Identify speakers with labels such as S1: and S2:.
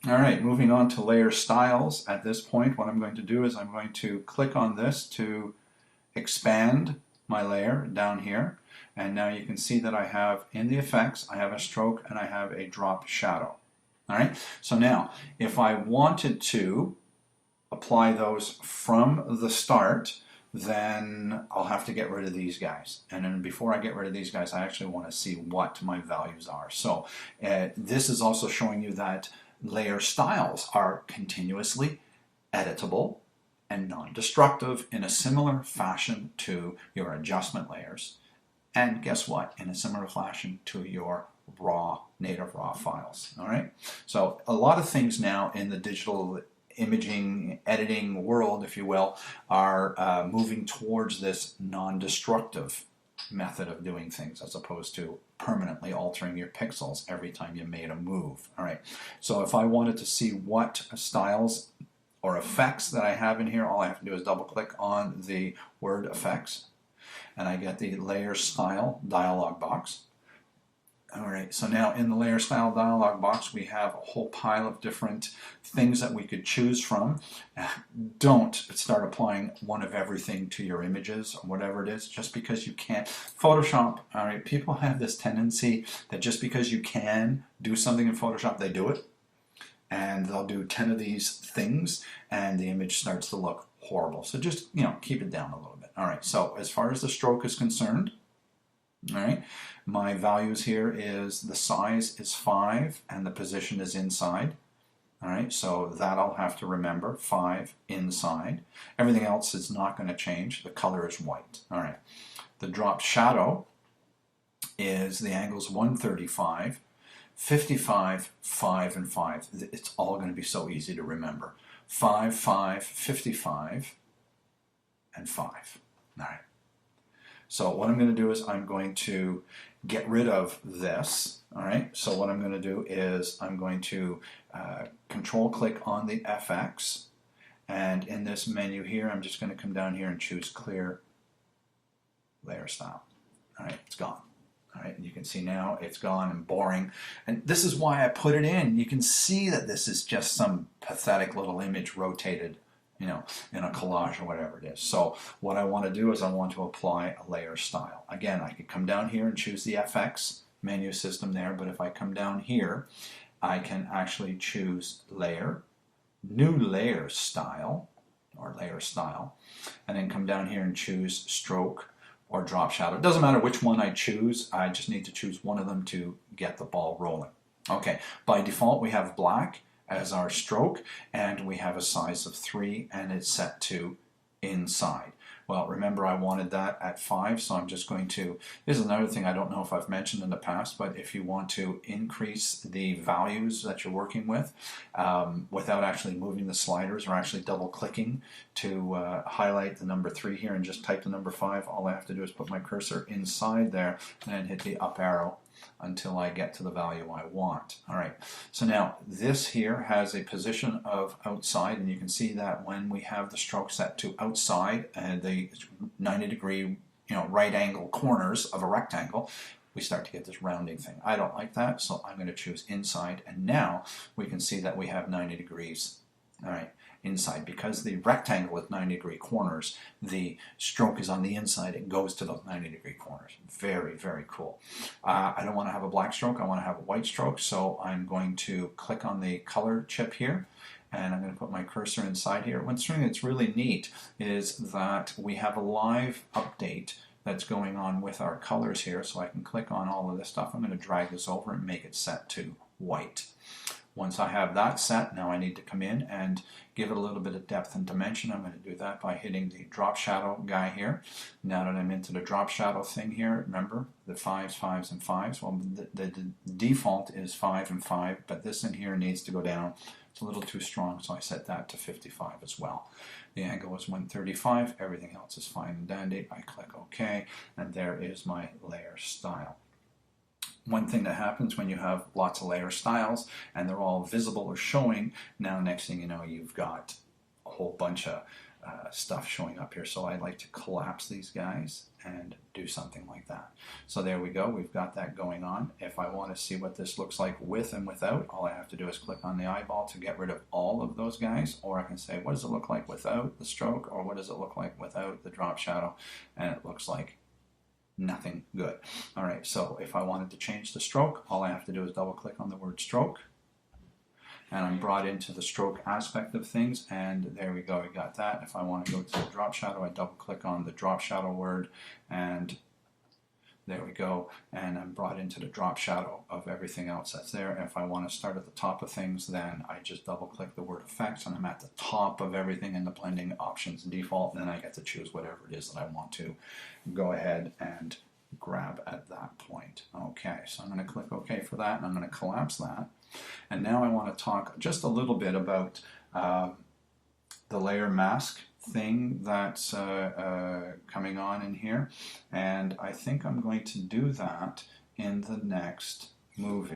S1: All right, moving on to layer styles. At this point, what I'm going to do is I'm going to click on this to expand my layer down here. And now you can see that I have in the effects, I have a stroke and I have a drop shadow. All right, so now if I wanted to apply those from the start, then I'll have to get rid of these guys. And then before I get rid of these guys, I actually want to see what my values are. So this is also showing you that layer styles are continuously editable and non-destructive in a similar fashion to your adjustment layers. And guess what? In a similar fashion to your native raw files. All right. So a lot of things now in the digital imaging editing world, if you will, are moving towards this non-destructive method of doing things as opposed to permanently altering your pixels every time you made a move. All right. So if I wanted to see what styles or effects that I have in here, all I have to do is double click on the word effects and I get the layer style dialog box. All right, so now in the layer style dialog box, we have a whole pile of different things that we could choose from. Don't start applying one of everything to your images or whatever it is, just because you can't. Photoshop, all right, people have this tendency that just because you can do something in Photoshop, they do it. And they'll do 10 of these things and the image starts to look horrible. So just, keep it down a little bit. All right, so as far as the stroke is concerned, all right, my values here is the size is 5 and the position is inside. All right, so that I'll have to remember, 5 inside. Everything else is not going to change. The color is white. All right, the drop shadow is the angles 135, 55, 5, and 5. It's all going to be so easy to remember. 5, 5, 55, and 5. All right. So what I'm going to do is I'm going to get rid of this. All right. So what I'm going to do is I'm going to control click on the FX. And in this menu here, I'm just going to come down here and choose clear layer style. All right. It's gone. All right. And you can see now it's gone and boring. And this is why I put it in. You can see that this is just some pathetic little image rotated in a collage or whatever it is. So what I want to do is I want to apply a layer style. Again, I could come down here and choose the FX menu system there, but if I come down here, I can actually choose layer, new layer style, or layer style, and then come down here and choose stroke or drop shadow. It doesn't matter which one I choose, I just need to choose one of them to get the ball rolling. Okay, by default we have black as our stroke, and we have a size of 3, and it's set to inside. Well, remember I wanted that at 5, so I'm just going to, this is another thing I don't know if I've mentioned in the past, but if you want to increase the values that you're working with without actually moving the sliders or actually double clicking to highlight the number 3 here and just type the number 5, all I have to do is put my cursor inside there and hit the up arrow until I get to the value I want. All right, so now this here has a position of outside, and you can see that when we have the stroke set to outside and the 90-degree right angle corners of a rectangle, we start to get this rounding thing. I don't like that, so I'm going to choose inside, and now we can see that we have 90 degrees. All right, inside, because the rectangle with 90-degree corners, the stroke is on the inside, it goes to those 90-degree corners. Very, very cool. I don't want to have a black stroke, I want to have a white stroke, so I'm going to click on the color chip here, and I'm going to put my cursor inside here. One thing that's really neat is that we have a live update that's going on with our colors here, so I can click on all of this stuff. I'm going to drag this over and make it set to white. Once I have that set, now I need to come in and give it a little bit of depth and dimension. I'm going to do that by hitting the drop shadow guy here. Now that I'm into the drop shadow thing here, remember the 5s, 5s, and 5s. Well, the default is 5 and 5, but this in here needs to go down. It's a little too strong, so I set that to 55 as well. The angle is 135. Everything else is fine and dandy. I click OK, and there is my layer style. One thing that happens when you have lots of layer styles and they're all visible or showing, now next thing you know you've got a whole bunch of stuff showing up here. So I like to collapse these guys and do something like that. So there we go. We've got that going on. If I want to see what this looks like with and without, all I have to do is click on the eyeball to get rid of all of those guys, or I can say, what does it look like without the stroke, or what does it look like without the drop shadow? And it looks like nothing good. All right, so if I wanted to change the stroke, all I have to do is double click on the word stroke, and I'm brought into the stroke aspect of things, and there we go, we got that. If I want to go to the drop shadow, I double click on the drop shadow word, and there we go, and I'm brought into the drop shadow of everything else that's there. And if I want to start at the top of things, then I just double click the word effects, and I'm at the top of everything in the blending options default, and then I get to choose whatever it is that I want to go ahead and grab at that point. Okay, so I'm going to click OK for that, and I'm going to collapse that. And now I want to talk just a little bit about the layer mask thing that's coming on in here, and I think I'm going to do that in the next movie.